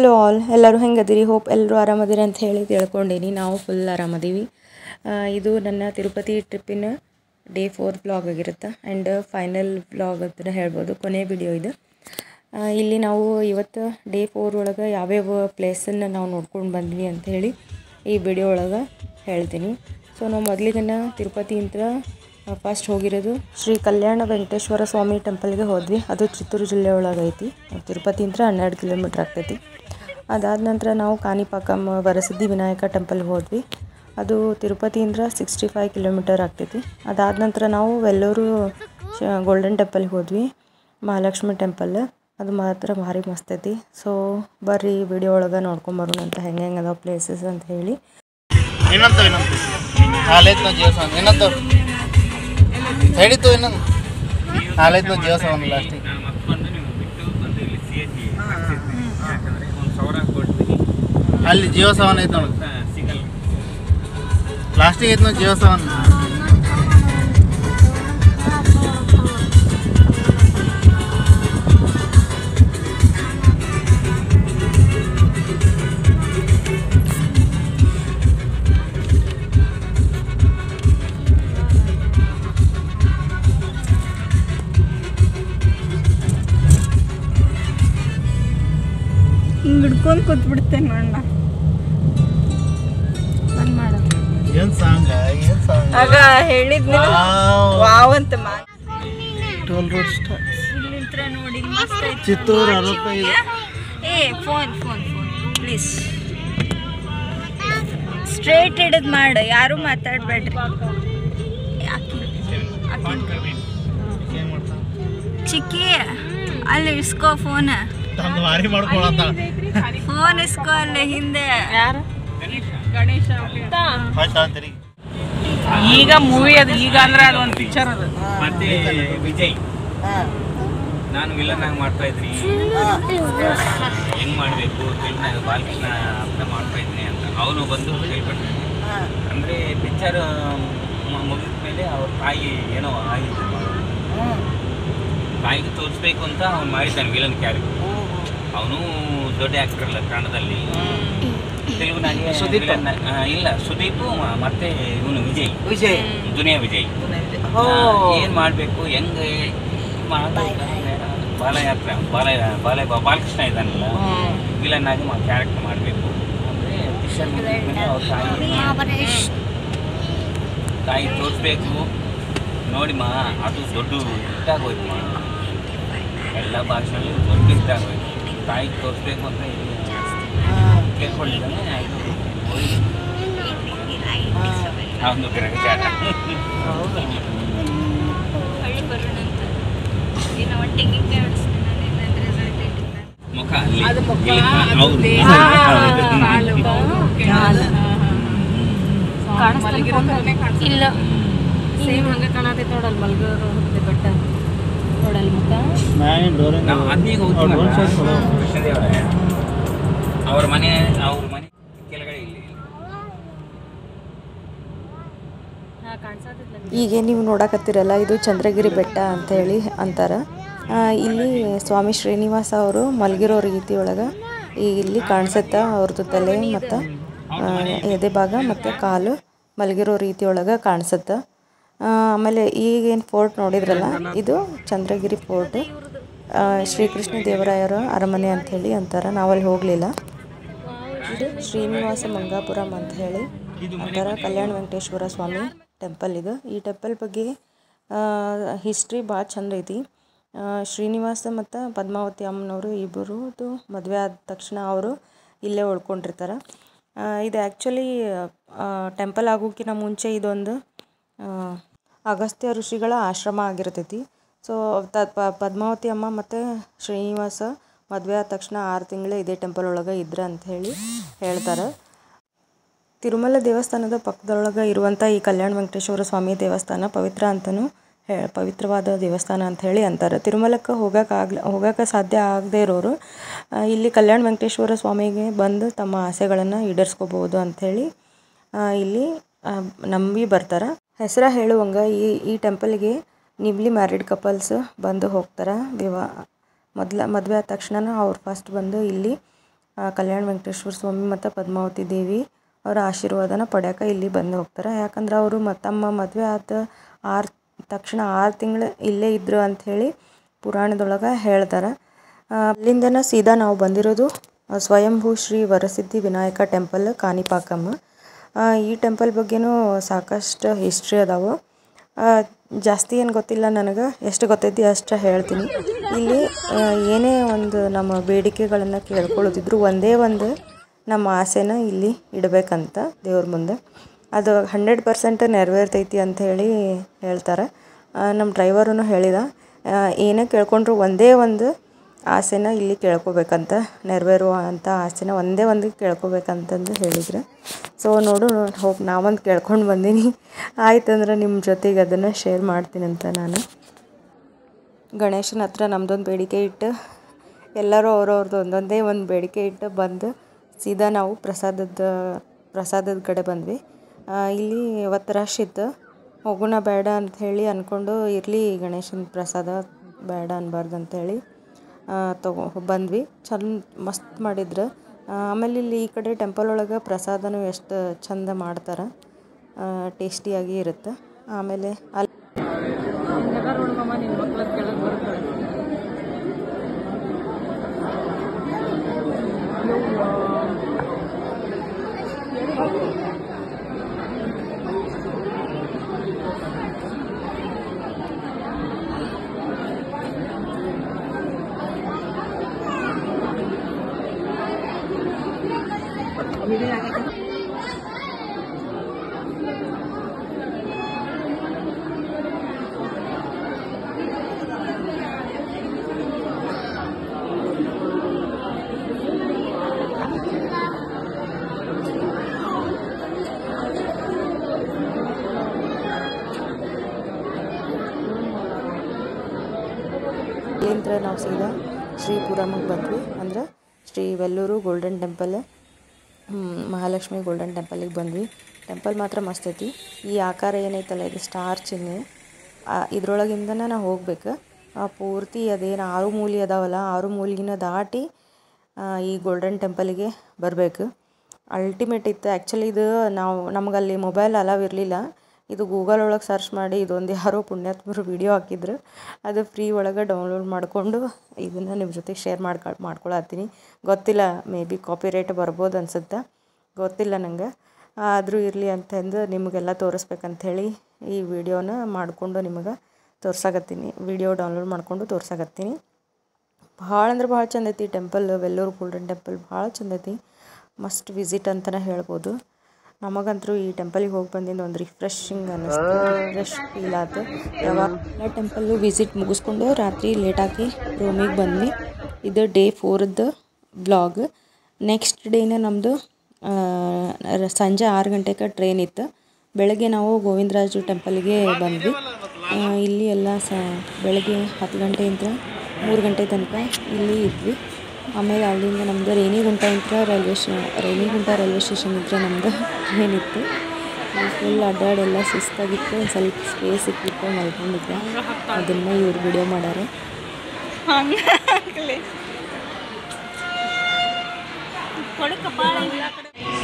Hello all, ಎಲ್ಲರೂ ಹೆಂಗದಿರಿ? Hope ಎಲ್ಲರೂ ಆರಾಮದಿರಿ ಅಂತ ಹೇಳಿ ತಿಳ್ಕೊಂಡೀನಿ. ನಾವು ಫುಲ್ ಆರಾಮದೀವಿ. ಇದು ನನ್ನ ತಿರುಪತಿ ಟ್ರಿಪ್ಪಿನ ಡೇ 4 ವ್ಲಾಗ್ ಆಗಿರುತ್ತೆ ಆ್ಯಂಡ್ ಫೈನಲ್ ವ್ಲಾಗ್ ಅಂತ ಹೇಳ್ಬೋದು, ಕೊನೆ ವಿಡಿಯೋ ಇದು. ಇಲ್ಲಿ ನಾವು ಇವತ್ತು ಡೇ 4 ಒಳಗೆ ಯಾವ್ಯಾವ ಪ್ಲೇಸನ್ನು ನಾವು ನೋಡ್ಕೊಂಡು ಬಂದ್ವಿ ಅಂತ ಹೇಳಿ ಈ ವಿಡಿಯೋ ಒಳಗೆ ಹೇಳ್ತೀನಿ. ಸೊ ನಾವು ಮೊದಲಿಗೆ ತಿರುಪತಿಯಿಂದ ಫಸ್ಟ್ ಹೋಗಿರೋದು ಶ್ರೀ ಕಲ್ಯಾಣ ವೆಂಕಟೇಶ್ವರ ಸ್ವಾಮಿ ಟೆಂಪಲ್ಗೆ ಹೋದ್ವಿ. ಅದು ಚಿತ್ತೂರು ಜಿಲ್ಲೆ ಒಳಗೆ ಐತಿ. ತಿರುಪತಿಯಿಂದ 12 ಕಿಲೋಮೀಟ್ರ್ ಆಗ್ತೈತಿ. ಅದಾದ ನಂತರ ನಾವು ಕಾಣಿಪಾಕಂ ವರಸಿದ್ಧಿ ವಿನಾಯಕ ಟೆಂಪಲ್ಗೆ ಹೋದ್ವಿ. ಅದು ತಿರುಪತಿಯಿಂದ 65 ಕಿಲೋಮೀಟರ್ ಆಗ್ತೈತಿ. ಅದಾದ ನಂತರ ನಾವು ವೆಲ್ಲೂರು ಗೋಲ್ಡನ್ ಟೆಂಪಲ್ಗೆ ಹೋದ್ವಿ, ಮಹಾಲಕ್ಷ್ಮಿ ಟೆಂಪಲ್. ಅದು ಮಾತ್ರ ಭಾರಿ ಮಸ್ತ್ ಐತಿ. ಸೊ ಬರ್ರಿ ವಿಡಿಯೋ ಒಳಗೆ ನೋಡ್ಕೊಂಬರೋಣ ಅಂತ ಹೆಂಗೆ ಅದಾವ ಪ್ಲೇಸಸ್ ಅಂತ ಹೇಳಿ. ಹೇಳಿತ್ತು ಇನ್ನೊಂದು ಹಾಲೈತು ದೇವಸ್ಥಾನ ಲಾಸ್ಟಿಗೆ ಅಲ್ಲಿ ಜೀವಸವನ ಐತೆ ನೋಡಿ, ಲಾಸ್ಟಿಗೆ ಐತೆ ನೋಡಿ ಜೀವಸವನ. ಹಿಡ್ಕೊಂಡು ಕೂತ್ಬಿಡ್ತೇನೆ ನೋಡಣ್ಣ. ಏನು ಸಾಂಗ ಆಗ ಹೇಳಿದ್ನ ವಾವ್ ಅಂತ ಟೋಲ್ ರೋಡ್ ಸ್ಟಾಪ್ ಇಲ್ಲಿಂತ್ರ ನೋಡಿ ಮಸ್ತ್ ಐತಿ. ಚಿತ್ತೂರು 65. ಫೋನ್ ಪ್ಲೀಸ್ ಸ್ಟ್ರೇಟ್ ಹಿಡಿದ್ ಮಾಡು, ಯಾರು ಮಾತಾಡ್ಬೇಡ್ರಿ. ಚಿಕ್ಕಿ ಅಲ್ಲಿ ಇಸ್ಕೋ ಫೋನ್, ಫೋನ್ ಇಸ್ಕೋ ಅಲ್ಲೇ ಹಿಂದೆ. ಗಣೇಶ ಈಗ ಮೂವಿ ಅದು, ಈಗ ಅಂದ್ರೆ ಅದು ಒಂದು ಪಿಕ್ಚರ್ ಅದು. ಮತ್ತೆ ವಿಜಯ್ ನಾನು ವಿಲನ್ ಆಗಿ ಮಾಡ್ತಾ ಇದ್ರಿ, ಹೆಂಗ್ ಮಾಡಬೇಕು ಫಿಲ್ಮ್ನಾಗ ಬಾಲಕೃಷ್ಣ ಅಂತ ಮಾಡ್ತಾ ಇದ್ದೀನಿ ಅಂತ ಅವನು ಬಂದು ಹೇಳ್ಕೊಡ್ತಾನೆ. ಅಂದರೆ ಪಿಕ್ಚರ್ ಮುಗಿದ ಮೇಲೆ ಅವ್ರ ತಾಯಿ ಏನೋ ಆಗಿದೆ, ತಾಯಿಗೆ ತೋರಿಸ್ಬೇಕು ಅಂತ ಅವ್ನು ಮಾಡಿದ್ದಾನೆ ವಿಲನ್ ಕ್ಯಾರೆಕ್ಟರ್. ಅವನು ದೊಡ್ಡ ಆ್ಯಕ್ಟರ್ ಅಲ್ಲ ಕನ್ನಡದಲ್ಲಿ, ತೆಲುಗುನಾಗೆ ಇಲ್ಲ ಸುದೀಪ್ ಮತ್ತೆ ಇವನು ವಿಜಯ್ ದುನಿಯಾ ವಿಜಯ್. ಏನು ಮಾಡಬೇಕು, ಹೆಂಗೆ ಬಾಲಯಾತ್ರೆ ಬಾಲಕೃಷ್ಣ ಇದ್ದಾನಲ್ಲ ವಿಲನ್ ಆಗಿ ಕ್ಯಾರೆಕ್ಟರ್ ಮಾಡಬೇಕು ಅಂದರೆ ಪಿಕ್ಚರ್ ಮೇಲೆ ಅವ್ರ ತಾಯಿ ತೋರಿಸ್ಬೇಕು ನೋಡಿ ಅದು ದೊಡ್ಡ ಹಿಟ್ಟಾಗೋಯ್ತು ಎಲ್ಲ ಭಾಷೆಯಲ್ಲಿ ದೊಡ್ಡ ಹಿಟ್ಟಾಗೋಯ್ತು. ತಾಯಿ ತೋರಿಸ್ಬೇಕು ಅಂತ ಕೇಳ್ಕೊಂಡಿದ್ದಾನೆ. ಅವನು ಗ್ರಹಚಾರ ಮುಖ ಇಲ್ಲ ಸೇಮ್ ಹಂಗೆ ಕಾಣತೈತೆ ನೋಡಲ್ ಮಲ್ಗೋರು ಬೆಟ್ಟ ನೋಡಲ್ ಮುಖ. ನಾವು ಅಲ್ಲಿಗೆ ಹೋಗ್ತೀವಿ, ಅವ್ರ ಮನೆ ಕೆಳಗಡೆ ಇಲ್ಲಿ. ಈಗ ನೀವು ನೋಡಕತ್ತೀರಲ್ಲ, ಇದು ಚಂದ್ರಗಿರಿ ಬೆಟ್ಟ ಅಂತ ಹೇಳಿ ಅಂತಾರೆ. ಇಲ್ಲಿ ಸ್ವಾಮಿ ಶ್ರೀನಿವಾಸ ಅವರು ಮಲಗಿರೋ ರೀತಿ ಒಳಗೆ ಇಲ್ಲಿ ಕಾಣಿಸುತ್ತೆ. ಅವ್ರದ್ದು ತಲೆ ಮತ್ತು ಎದೆ ಭಾಗ ಮತ್ತು ಕಾಲು ಮಲಗಿರೋ ರೀತಿ ಒಳಗೆ ಕಾಣಿಸುತ್ತೆ. ಆಮೇಲೆ ಈಗೇನು ಫೋರ್ಟ್ ನೋಡಿದ್ರಲ್ಲ, ಇದು ಚಂದ್ರಗಿರಿ ಫೋರ್ಟ್, ಶ್ರೀಕೃಷ್ಣ ದೇವರಾಯರ ಅರಮನೆ ಅಂಥೇಳಿ ಅಂತಾರೆ. ನಾವಲ್ಲಿ ಹೋಗಲಿಲ್ಲ. ಇದು ಶ್ರೀನಿವಾಸ ಮಂಗಾಪುರಂ ಅಂತ ಹೇಳಿ ಅಂತಾರೆ. ಕಲ್ಯಾಣ ವೆಂಕಟೇಶ್ವರ ಸ್ವಾಮಿ ಟೆಂಪಲ್ ಇದು. ಈ ಟೆಂಪಲ್ ಬಗ್ಗೆ ಹಿಸ್ಟ್ರಿ ಭಾಳ ಚಂದ ಐತಿ. ಶ್ರೀನಿವಾಸ ಮತ್ತು ಪದ್ಮಾವತಿ ಅಮ್ಮನವರು ಇಬ್ಬರದು ಮದುವೆ ಆದ ತಕ್ಷಣ ಅವರು ಇಲ್ಲೇ ಉಳ್ಕೊಂಡಿರ್ತಾರೆ. ಇದು ಆ್ಯಕ್ಚುಲಿ ಟೆಂಪಲ್ ಆಗೋಕ್ಕಿಂತ ಮುಂಚೆ ಇದೊಂದು ಅಗಸ್ತ್ಯ ಋಷಿಗಳ ಆಶ್ರಮ ಆಗಿರ್ತೈತಿ. ಸೊ ಪದ್ಮಾವತಿ ಅಮ್ಮ ಮತ್ತು ಶ್ರೀನಿವಾಸ ಮದುವೆ ಆದ ತಕ್ಷಣ 6 ತಿಂಗಳು ಇದೇ ಟೆಂಪಲ್ ಒಳಗೆ ಇದ್ರೆ ಅಂತ ಹೇಳಿ ಹೇಳ್ತಾರೆ. ತಿರುಮಲ ದೇವಸ್ಥಾನದ ಪಕ್ಕದೊಳಗೆ ಇರುವಂಥ ಈ ಕಲ್ಯಾಣ ವೆಂಕಟೇಶ್ವರ ಸ್ವಾಮಿ ದೇವಸ್ಥಾನ ಪವಿತ್ರವಾದ ದೇವಸ್ಥಾನ ಅಂತ ಹೇಳಿ ಅಂತಾರೆ. ತಿರುಮಲಕ್ಕೆ ಹೋಗೋಕ್ಕೆ ಸಾಧ್ಯ ಆಗದೆ ಇರೋರು ಇಲ್ಲಿ ಕಲ್ಯಾಣ ವೆಂಕಟೇಶ್ವರ ಸ್ವಾಮಿಗೆ ಬಂದು ತಮ್ಮ ಆಸೆಗಳನ್ನು ಈಡೇರಿಸ್ಕೋಬೋದು ಅಂಥೇಳಿ ಇಲ್ಲಿ ನಂಬಿ ಬರ್ತಾರೆ. ಹೆಸರು ಹೇಳುವಂಗೆ ಈ ಟೆಂಪಲ್ಗೆ ನ್ಯೂಲಿ ಮ್ಯಾರಿಡ್ ಕಪಲ್ಸ್ ಬಂದು ಹೋಗ್ತಾರೆ. ಮದುವೆ ಆದ ತಕ್ಷಣ ಅವ್ರು ಫಸ್ಟ್ ಬಂದು ಇಲ್ಲಿ ಕಲ್ಯಾಣ ವೆಂಕಟೇಶ್ವರ ಸ್ವಾಮಿ ಮತ್ತು ಪದ್ಮಾವತಿ ದೇವಿ ಅವರ ಆಶೀರ್ವಾದನ ಪಡ್ಯಾಕ ಇಲ್ಲಿ ಬಂದು ಹೋಗ್ತಾರೆ. ಯಾಕಂದ್ರೆ ಅವರು ತಮ್ಮ ಮದುವೆ ಆದ ತಕ್ಷಣ 6 ತಿಂಗಳು ಇಲ್ಲೇ ಇದ್ದರು ಅಂಥೇಳಿ ಪುರಾಣದೊಳಗೆ ಹೇಳ್ತಾರೆ. ಅಲ್ಲಿಂದನ ಸೀದಾ ನಾವು ಬಂದಿರೋದು ಸ್ವಯಂಭೂ ಶ್ರೀ ವರಸಿದ್ಧಿ ವಿನಾಯಕ ಟೆಂಪಲ್ ಕಾಣಿಪಾಕಂ. ಈ ಟೆಂಪಲ್ ಬಗ್ಗೆನೂ ಸಾಕಷ್ಟು ಹಿಸ್ಟ್ರಿ ಅದಾವೆ. ಜಾಸ್ತಿ ಏನು ಗೊತ್ತಿಲ್ಲ ನನಗೆ, ಎಷ್ಟು ಗೊತ್ತೈತಿ ಅಷ್ಟು ಹೇಳ್ತೀನಿ. ಇಲ್ಲಿ ಏನೇ ಒಂದು ನಮ್ಮ ಬೇಡಿಕೆಗಳನ್ನು ಕೇಳ್ಕೊಳ್ಳೋದಿದ್ರು ಒಂದೇ ಒಂದು ನಮ್ಮ ಆಸೆನ ಇಲ್ಲಿ ಇಡಬೇಕಂತ ದೇವ್ರ ಮುಂದೆ. ಅದು 100% ನೆರವೇರ್ತೈತಿ ಅಂಥೇಳಿ ಹೇಳ್ತಾರೆ. ನಮ್ಮ ಡ್ರೈವರು ಹೇಳಿದ, ಏನೇ ಕೇಳ್ಕೊಂಡ್ರು ಒಂದೇ ಒಂದು ಆಸೆನ ಇಲ್ಲಿ ಕೇಳ್ಕೊಬೇಕಂತ, ನೆರವೇರುವಂಥ ಆಸೆನ ಒಂದೇ ಒಂದು ಕೇಳ್ಕೊಬೇಕಂತಂದು ಹೇಳಿದ್ರು. ಸೊ ಹೋಗಿ ನಾವೊಂದು ಕೇಳ್ಕೊಂಡು ಬಂದೀನಿ. ಆಯ್ತಂದ್ರೆ ನಿಮ್ಮ ಜೊತೆಗೆ ಅದನ್ನು ಶೇರ್ ಮಾಡ್ತೀನಂತ ನಾನು. ಗಣೇಶನ ಹತ್ರ ನಮ್ಮದೊಂದು ಬೇಡಿಕೆ ಇಟ್ಟು ಎಲ್ಲರೂ ಅವ್ರವ್ರದ್ದು ಒಂದೊಂದೇ ಒಂದು ಬೇಡಿಕೆ ಇಟ್ಟು ಬಂದು ಸೀದಾ ನಾವು ಪ್ರಸಾದದ ಕಡೆ ಬಂದ್ವಿ. ಇಲ್ಲಿ ಇವತ್ತು ರಶ್ ಇತ್ತು, ಹೋಗೋಣ ಬೇಡ ಅಂಥೇಳಿ ಅಂದ್ಕೊಂಡು ಇರಲಿ ಗಣೇಶನ ಪ್ರಸಾದ ಬೇಡ ಅನ್ಬಾರ್ದು ಅಂಥೇಳಿ ಬಂದ್ವಿ. ಮಸ್ತ್ ಮಾಡಿದ್ರು. ಆಮೇಲೆ ಇಲ್ಲಿ ಈ ಕಡೆ ಟೆಂಪಲ್ ಒಳಗೆ ಪ್ರಸಾದನೂ ಎಷ್ಟು ಚಂದ ಮಾಡ್ತಾರೆ, ಟೇಸ್ಟಿಯಾಗಿ ಇರುತ್ತೆ. ಆಮೇಲೆ ಅಲ್ಲಿ ಇಲ್ಲಿಂದ ನಾವು ಸೀದಾ ಶ್ರೀಪುರಮಿಗೆ ಬಂದ್ವಿ. ಅಂದ್ರೆ Sri Vellore golden temple, Mahalakshmi golden ಟೆಂಪಲಿಗೆ ಬಂದ್ವಿ. ಟೆಂಪಲ್ ಮಾತ್ರ ಮಸ್ತ್ ಐತಿ. ಈ ಆಕಾರ ಏನೈತಲ್ಲ ಇದು ಸ್ಟಾರ್ ಚಿಹ್ನೆ, ಇದ್ರೊಳಗಿಂದನೇ ನಾವು ಹೋಗ್ಬೇಕು. ಪೂರ್ತಿ ಅದೇನು 6 ಮೂಲೆ ಅದಾವಲ್ಲ, 6 ಮೂಲೆಗಿನ ದಾಟಿ ಈ ಗೋಲ್ಡನ್ ಟೆಂಪಲಿಗೆ ಬರಬೇಕು. ಅಲ್ಟಿಮೇಟ್ ಇತ್ತು. ಆ್ಯಕ್ಚುಲಿ ಇದು ನಮಗಲ್ಲಿ ಮೊಬೈಲ್ ಅಲವ್ ಇರಲಿಲ್ಲ. ಇದು ಗೂಗಲ್ ಒಳಗೆ ಸರ್ಚ್ ಮಾಡಿ ಇದೊಂದು ಯಾರೋ ಪುಣ್ಯಾತ್ಮರು ವಿಡಿಯೋ ಹಾಕಿದ್ರು, ಅದು ಫ್ರೀ ಒಳಗೆ ಡೌನ್ಲೋಡ್ ಮಾಡಿಕೊಂಡು ಇದನ್ನು ನಿಮ್ಮ ಜೊತೆ ಶೇರ್ ಮಾಡ್ಕೊಳತ್ತೀನಿ. ಗೊತ್ತಿಲ್ಲ, ಮೇ ಬಿ ಕಾಪಿರೈಟ್ ಬರ್ಬೋದು ಅನ್ಸುತ್ತೆ, ಗೊತ್ತಿಲ್ಲ ನಂಗೆ. ಆದರೂ ಇರಲಿ ಅಂತಂದು ನಿಮಗೆಲ್ಲ ತೋರಿಸ್ಬೇಕಂಥೇಳಿ ಈ ವಿಡಿಯೋನ ಮಾಡಿಕೊಂಡು ನಿಮಗೆ ತೋರ್ಸಾಕತ್ತೀನಿ. ವಿಡಿಯೋ ಡೌನ್ಲೋಡ್ ಮಾಡಿಕೊಂಡು ತೋರ್ಸಾಕತ್ತೀನಿ. ಭಾಳ ಅಂದ್ರೆ ಭಾಳ ಚಂದ ಐತಿ ಟೆಂಪಲ್. ವೆಲ್ಲೂರು ಗೋಲ್ಡನ್ ಟೆಂಪಲ್ ಭಾಳ ಚಂದ ಐತಿ. ಮಸ್ಟ್ ವಿಸಿಟ್ ಅಂತಲೇ ಹೇಳ್ಬೋದು. ನಮಗಂತರೂ ಈ ಟೆಂಪಲಿಗೆ ಹೋಗಿ ಬಂದಿಂದ ಒಂದು ರಿಫ್ರೆಶಿಂಗ್ ಅನ್ನಿಸ್ತು, ರಿಫ್ರೆಶ್ ಫೀಲ್ ಆಯ್ತು. ಯಾವಾಗ ಟೆಂಪಲ್ಲು ವಿಸಿಟ್ ಮುಗಿಸ್ಕೊಂಡು ರಾತ್ರಿ ಲೇಟಾಗಿ ರೂಮಿಗೆ ಬಂದ್ವಿ. ಇದು ಡೇ 4ದ ವ್ಲಾಗ್. ನೆಕ್ಸ್ಟ್ ಡೇನೇ ನಮ್ಮದು ಸಂಜೆ 6 ಗಂಟೆಗೆ ಟ್ರೈನ್ ಇತ್ತು. ಬೆಳಗ್ಗೆ ನಾವು ಗೋವಿಂದರಾಜು ಟೆಂಪಲ್ಗೆ ಬಂದ್ವಿ. ಇಲ್ಲಿ ಎಲ್ಲ ಬೆಳಗ್ಗೆ 10 ಗಂಟೆಯಿಂದ 3 ಗಂಟೆ ತನಕ ಇಲ್ಲಿ ಇದ್ವಿ. ಆಮೇಲೆ ಅಲ್ಲಿಂದ ನಮ್ಮದು ರೇಣಿಗುಂಟ ರೇಣಿಗುಂಟ ರೈಲ್ವೆ ಸ್ಟೇಷನ್ ಇದ್ದರೆ ನಮ್ಮದು ಟ್ರೈನ್ ಇತ್ತು. ಫುಲ್ ಅಡ್ಡಾಡೆಲ್ಲ ಸುಸ್ತಾಗಿತ್ತು. ಒಂದು ಸ್ವಲ್ಪ ಸ್ಪೇಸ್ ಇಕ್ಕಿತ್ತು, ಮಲ್ಕೊಂಡಿದ್ದೆ. ಅದನ್ನು ಇವ್ರು ವಿಡಿಯೋ ಮಾಡ್ಯಾರ.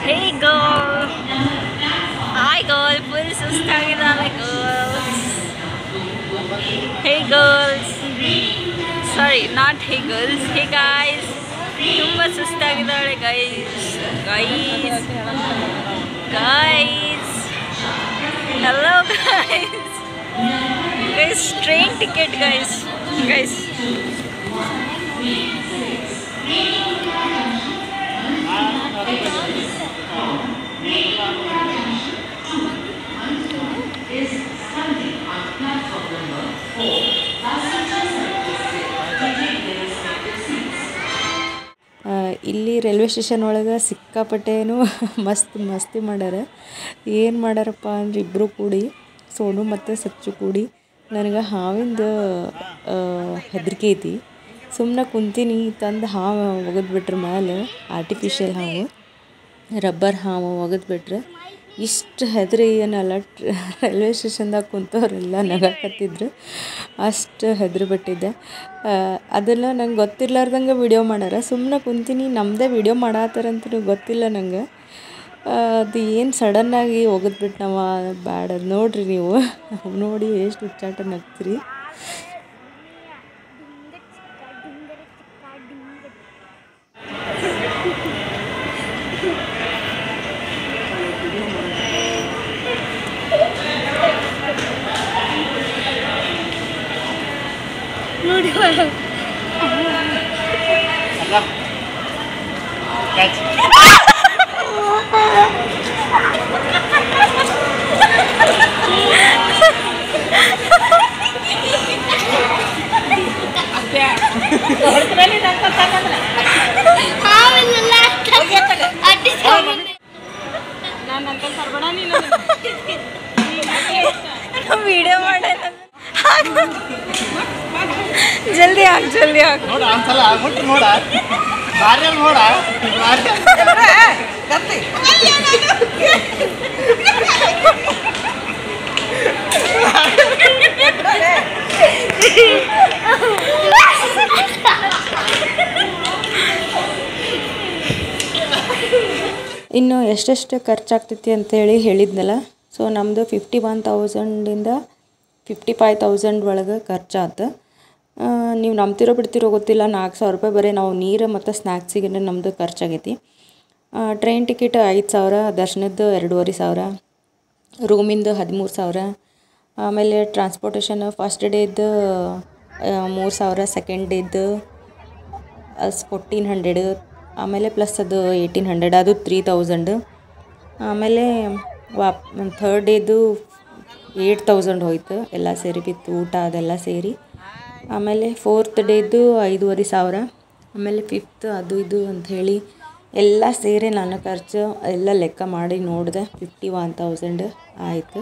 Hey girl, hi girl, full ಸುಸ್ತಾಗಿದ್ದಾಳೆ girls. Hey girls, sorry not hey girls, hey guys. ತುಂಬ ಸುಸ್ತಾಗಿದ್ದಾಳೆ guys. Guys guys hello guys. Guys train ticket guys. Guys ಇಲ್ಲಿ ರೈಲ್ವೆ ಸ್ಟೇಷನ್ ಒಳಗೆ ಸಿಕ್ಕಾಪಟ್ಟೆನೂ ಮಸ್ತಿ ಮಾಡ್ಯಾರ. ಏನು ಮಾಡ್ಯಾರಪ್ಪ ಅಂದ್ರೆ ಇಬ್ಬರು ಕೂಡಿ, ಸೋನು ಮತ್ತು ಸಚ್ಚು ಕೂಡಿ, ನನಗೆ ಹಾವಿಂದ ಹೆದರಿಕೆ ಐತಿ. ಸುಮ್ಮನೆ ಕುಂತೀನಿ, ತಂದು ಹಾವು ಒಗೆದ್ಬಿಟ್ರೆ ಮೇಲೆ ಆರ್ಟಿಫಿಷಿಯಲ್ ಹಾವು, ರಬ್ಬರ್ ಹಾವು ಒಗೆದ್ಬಿಟ್ರೆ ಇಷ್ಟು ಹೆದರಿ ಏನಲ್ಲ ರೈಲ್ವೆ ಸ್ಟೇಷನ್ದಾಗ ಕುಂತವರೆಲ್ಲ ನಗಾಕತ್ತಿದ್ರು, ಅಷ್ಟು ಹೆದರಿ ಬಿಟ್ಟಿದ್ದೆ. ಅದನ್ನು ನಂಗೆ ಗೊತ್ತಿರ್ಲಾರ್ದಂಗೆ ವಿಡಿಯೋ ಮಾಡ್ಯಾರ. ಸುಮ್ಮನೆ ಕುಂತೀನಿ, ನಮ್ಮದೇ ವಿಡಿಯೋ ಮಾಡತ್ತಾರಂತೂ ಗೊತ್ತಿಲ್ಲ ನಂಗೆ. ಅದು ಏನು ಸಡನ್ನಾಗಿ ಹೋಗಿದ್ಬಿಟ್ಟು ನಾವು ಬ್ಯಾಡ ನೋಡಿರಿ ನೀವು ನೋಡಿ ಎಷ್ಟು ಹುಚ್ಚಾಟ ನಗ್ತೀರಿ. ನೋಡಿ ವಿಡಿಯೋ ಮಾಡ ಜಲ್ದಿ ಆಗ ನೋಡ ಒಂದ್ಸಲ ಆಗ್ಬಿಟ್ಟು ನೋಡ ಬಾರ್ಯಲ್ಲಿ ನೋಡ ಇನ್ನು ಎಷ್ಟೆಷ್ಟು ಖರ್ಚಾಗ್ತೈತಿ ಅಂತೇಳಿ ಹೇಳಿದ್ನಲ್ಲ. ಸೊ ನಮ್ಮದು 51,000ಇಂದ 55,000 ಒಳಗೆ ಖರ್ಚಾಯ್ತು. ನೀವು ನಂಬ್ತಿರೋ ಬಿಡ್ತಿರೋ ಗೊತ್ತಿಲ್ಲ, 4,000 ರೂಪಾಯಿ ಬರೀ ನಾವು ನೀರು ಮತ್ತು ಸ್ನ್ಯಾಕ್ಸಿಗೆ ನಮ್ಮದು ಖರ್ಚಾಗೈತಿ. ಟ್ರೈನ್ ಟಿಕೆಟ್ 5,000, ದರ್ಶನದ್ದು 2,500, ರೂಮಿಂದು 13,000, ಆಮೇಲೆ ಟ್ರಾನ್ಸ್ಪೋರ್ಟೇಷನ್ ಫಸ್ಟ್ ಡೇದ್ದು 3,000, ಸೆಕೆಂಡ್ ಡೇದ್ದು 1,400, ಆಮೇಲೆ ಪ್ಲಸ್ ಅದು 1,800, ಅದು 3,000. ಆಮೇಲೆ ಥರ್ಡ್ ಡೇದು 8,000 ಹೋಯ್ತು ಎಲ್ಲ ಸೇರಿ, ಬಿತ್ತು ಊಟ ಅದೆಲ್ಲ ಸೇರಿ. ಆಮೇಲೆ 4th ಡೇದು 5,500, ಆಮೇಲೆ 5th ಅದು ಇದು ಅಂಥೇಳಿ ಎಲ್ಲ ಸೇರಿ ನನ್ನ ಖರ್ಚು ಎಲ್ಲ ಲೆಕ್ಕ ಮಾಡಿ ನೋಡಿದೆ 51,000 ಆಯಿತು.